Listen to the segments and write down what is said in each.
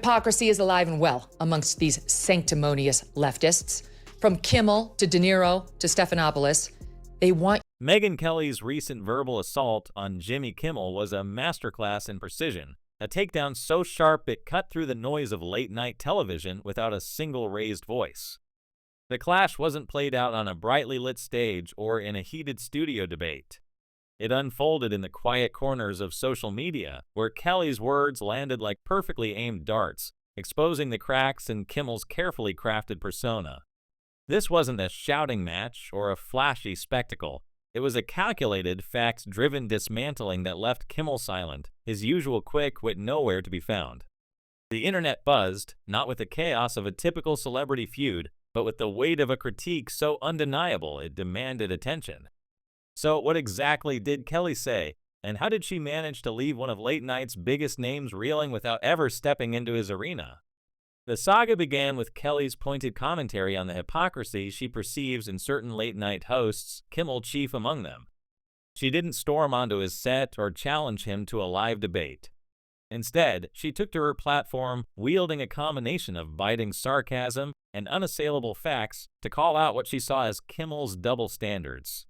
Hypocrisy is alive and well amongst these sanctimonious leftists. From Kimmel to De Niro to Stephanopoulos, they want... Megyn Kelly's recent verbal assault on Jimmy Kimmel was a masterclass in precision, a takedown so sharp it cut through the noise of late-night television without a single raised voice. The clash wasn't played out on a brightly lit stage or in a heated studio debate. It unfolded in the quiet corners of social media, where Kelly's words landed like perfectly aimed darts, exposing the cracks in Kimmel's carefully crafted persona. This wasn't a shouting match or a flashy spectacle. It was a calculated, facts-driven dismantling that left Kimmel silent, his usual quick wit nowhere to be found. The internet buzzed, not with the chaos of a typical celebrity feud, but with the weight of a critique so undeniable it demanded attention. So what exactly did Kelly say, and how did she manage to leave one of late night's biggest names reeling without ever stepping into his arena? The saga began with Kelly's pointed commentary on the hypocrisy she perceives in certain late-night hosts, Kimmel chief among them. She didn't storm onto his set or challenge him to a live debate. Instead, she took to her platform, wielding a combination of biting sarcasm and unassailable facts to call out what she saw as Kimmel's double standards.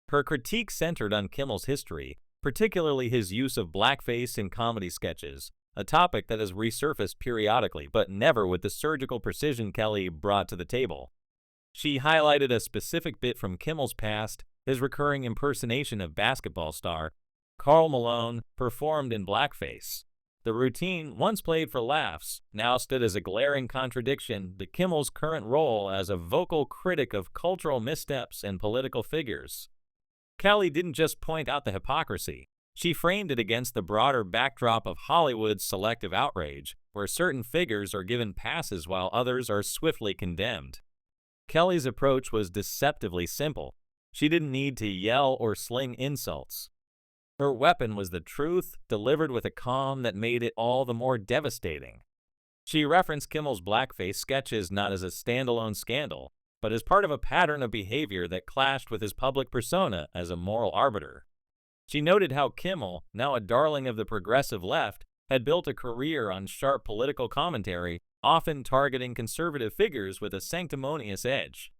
Her critique centered on Kimmel's history, particularly his use of blackface in comedy sketches, a topic that has resurfaced periodically but never with the surgical precision Kelly brought to the table. She highlighted a specific bit from Kimmel's past, his recurring impersonation of basketball star Karl Malone, performed in blackface. The routine, once played for laughs, now stood as a glaring contradiction to Kimmel's current role as a vocal critic of cultural missteps and political figures. Kelly didn't just point out the hypocrisy. She framed it against the broader backdrop of Hollywood's selective outrage, where certain figures are given passes while others are swiftly condemned. Kelly's approach was deceptively simple. She didn't need to yell or sling insults. Her weapon was the truth, delivered with a calm that made it all the more devastating. She referenced Kimmel's blackface sketches not as a standalone scandal, but as part of a pattern of behavior that clashed with his public persona as a moral arbiter. She noted how Kimmel, now a darling of the progressive left, had built a career on sharp political commentary, often targeting conservative figures with a sanctimonious edge.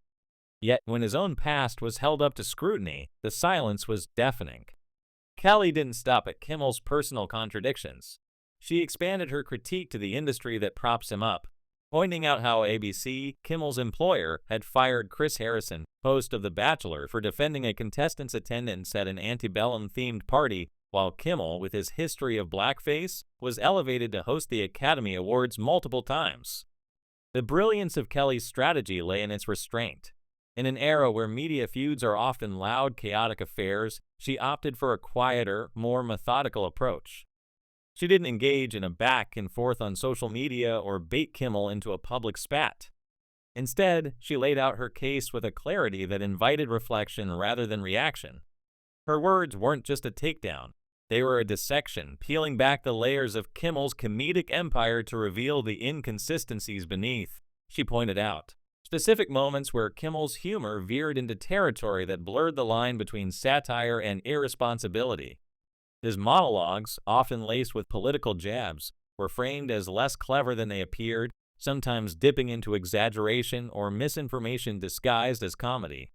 Yet, when his own past was held up to scrutiny, the silence was deafening. Kelly didn't stop at Kimmel's personal contradictions. She expanded her critique to the industry that props him up, pointing out how ABC, Kimmel's employer, had fired Chris Harrison, host of The Bachelor, for defending a contestant's attendance at an antebellum-themed party, while Kimmel, with his history of blackface, was elevated to host the Academy Awards multiple times. The brilliance of Kelly's strategy lay in its restraint. In an era where media feuds are often loud, chaotic affairs, she opted for a quieter, more methodical approach. She didn't engage in a back and forth on social media or bait Kimmel into a public spat. Instead, she laid out her case with a clarity that invited reflection rather than reaction. Her words weren't just a takedown. They were a dissection, peeling back the layers of Kimmel's comedic empire to reveal the inconsistencies beneath. She pointed out specific moments where Kimmel's humor veered into territory that blurred the line between satire and irresponsibility. His monologues, often laced with political jabs, were framed as less clever than they appeared, sometimes dipping into exaggeration or misinformation disguised as comedy.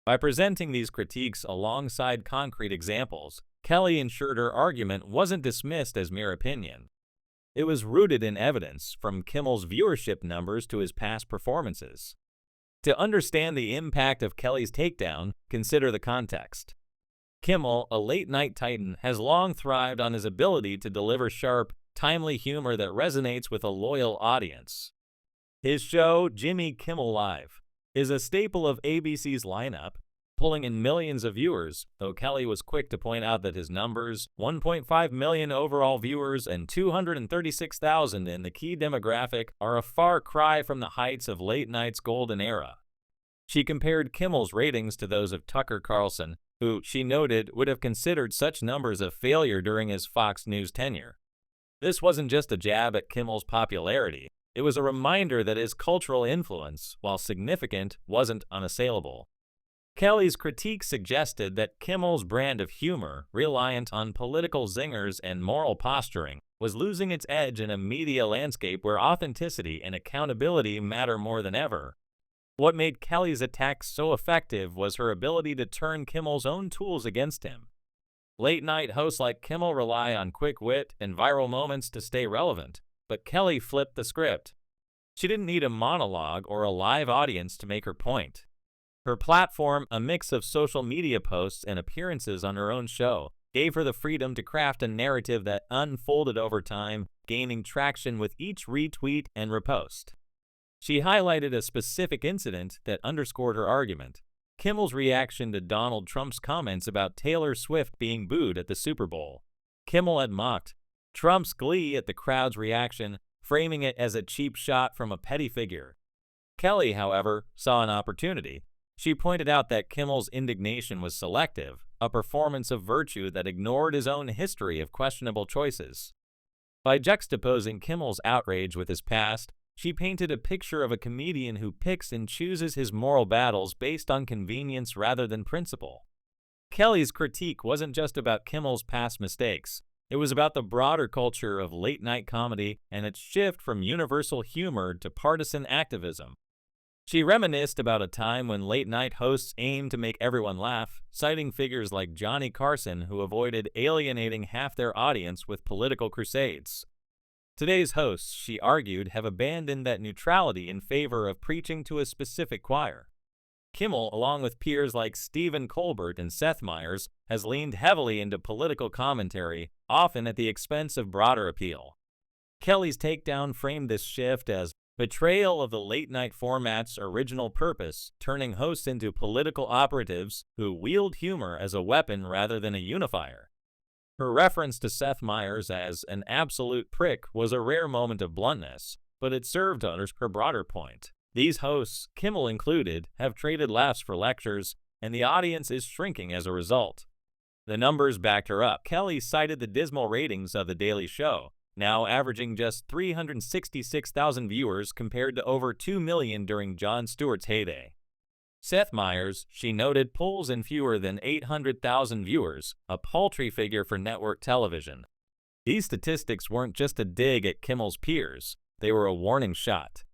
By presenting these critiques alongside concrete examples, Kelly ensured her argument wasn't dismissed as mere opinion. It was rooted in evidence, from Kimmel's viewership numbers to his past performances. To understand the impact of Kelly's takedown, consider the context. Kimmel, a late-night titan, has long thrived on his ability to deliver sharp, timely humor that resonates with a loyal audience. His show, Jimmy Kimmel Live, is a staple of ABC's lineup, pulling in millions of viewers, though Kelly was quick to point out that his numbers, 1.5 million overall viewers and 236,000 in the key demographic, are a far cry from the heights of late night's golden era. She compared Kimmel's ratings to those of Tucker Carlson, who, she noted, would have considered such numbers a failure during his Fox News tenure. This wasn't just a jab at Kimmel's popularity. It was a reminder that his cultural influence, while significant, wasn't unassailable. Kelly's critique suggested that Kimmel's brand of humor, reliant on political zingers and moral posturing, was losing its edge in a media landscape where authenticity and accountability matter more than ever. What made Kelly's attacks so effective was her ability to turn Kimmel's own tools against him. Late-night hosts like Kimmel rely on quick wit and viral moments to stay relevant, but Kelly flipped the script. She didn't need a monologue or a live audience to make her point. Her platform, a mix of social media posts and appearances on her own show, gave her the freedom to craft a narrative that unfolded over time, gaining traction with each retweet and repost. She highlighted a specific incident that underscored her argument: Kimmel's reaction to Donald Trump's comments about Taylor Swift being booed at the Super Bowl. Kimmel had mocked Trump's glee at the crowd's reaction, framing it as a cheap shot from a petty figure. Kelly, however, saw an opportunity. She pointed out that Kimmel's indignation was selective, a performance of virtue that ignored his own history of questionable choices. By juxtaposing Kimmel's outrage with his past, she painted a picture of a comedian who picks and chooses his moral battles based on convenience rather than principle. Kelly's critique wasn't just about Kimmel's past mistakes. It was about the broader culture of late-night comedy and its shift from universal humor to partisan activism. She reminisced about a time when late-night hosts aimed to make everyone laugh, citing figures like Johnny Carson who avoided alienating half their audience with political crusades. Today's hosts, she argued, have abandoned that neutrality in favor of preaching to a specific choir. Kimmel, along with peers like Stephen Colbert and Seth Meyers, has leaned heavily into political commentary, often at the expense of broader appeal. Kelly's takedown framed this shift as betrayal of the late-night format's original purpose, turning hosts into political operatives who wield humor as a weapon rather than a unifier. Her reference to Seth Meyers as an absolute prick was a rare moment of bluntness, but it served to underscore her broader point. These hosts, Kimmel included, have traded laughs for lectures, and the audience is shrinking as a result. The numbers backed her up. Kelly cited the dismal ratings of The Daily Show, now averaging just 366,000 viewers compared to over 2 million during Jon Stewart's heyday. Seth Meyers, she noted, pulls in fewer than 800,000 viewers, a paltry figure for network television. These statistics weren't just a dig at Kimmel's peers, they were a warning shot.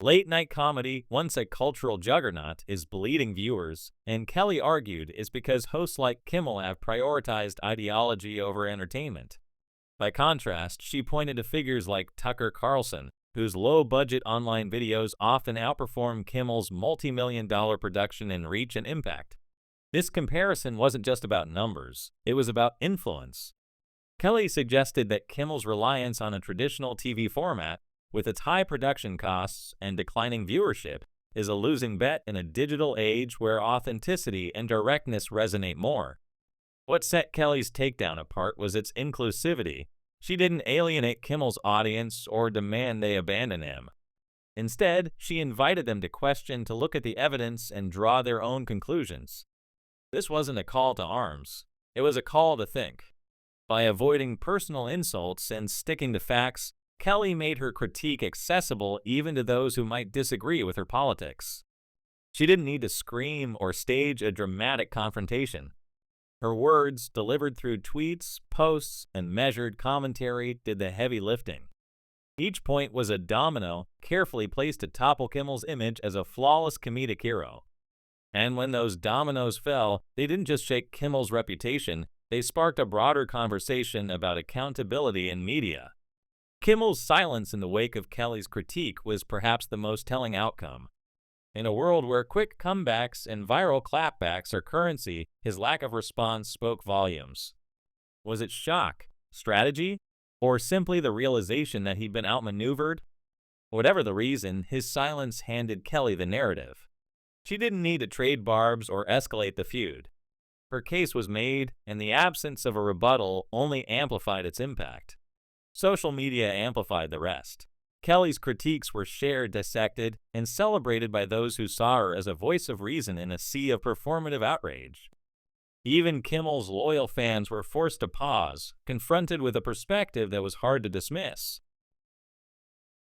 Late-night comedy, once a cultural juggernaut, is bleeding viewers, and Kelly argued is because hosts like Kimmel have prioritized ideology over entertainment. By contrast, she pointed to figures like Tucker Carlson, whose low-budget online videos often outperform Kimmel's multi-million-dollar production in reach and impact. This comparison wasn't just about numbers, it was about influence. Kelly suggested that Kimmel's reliance on a traditional TV format, with its high production costs and declining viewership, is a losing bet in a digital age where authenticity and directness resonate more. What set Kelly's takedown apart was its inclusivity. She didn't alienate Kimmel's audience or demand they abandon him. Instead, she invited them to question, to look at the evidence, and draw their own conclusions. This wasn't a call to arms. It was a call to think. By avoiding personal insults and sticking to facts, Kelly made her critique accessible even to those who might disagree with her politics. She didn't need to scream or stage a dramatic confrontation. Her words, delivered through tweets, posts, and measured commentary, did the heavy lifting. Each point was a domino, carefully placed to topple Kimmel's image as a flawless comedic hero. And when those dominoes fell, they didn't just shake Kimmel's reputation, they sparked a broader conversation about accountability in media. Kimmel's silence in the wake of Kelly's critique was perhaps the most telling outcome. In a world where quick comebacks and viral clapbacks are currency, his lack of response spoke volumes. Was it shock, strategy, or simply the realization that he'd been outmaneuvered? Whatever the reason, his silence handed Kelly the narrative. She didn't need to trade barbs or escalate the feud. Her case was made, and the absence of a rebuttal only amplified its impact. Social media amplified the rest. Kelly's critiques were shared, dissected, and celebrated by those who saw her as a voice of reason in a sea of performative outrage. Even Kimmel's loyal fans were forced to pause, confronted with a perspective that was hard to dismiss.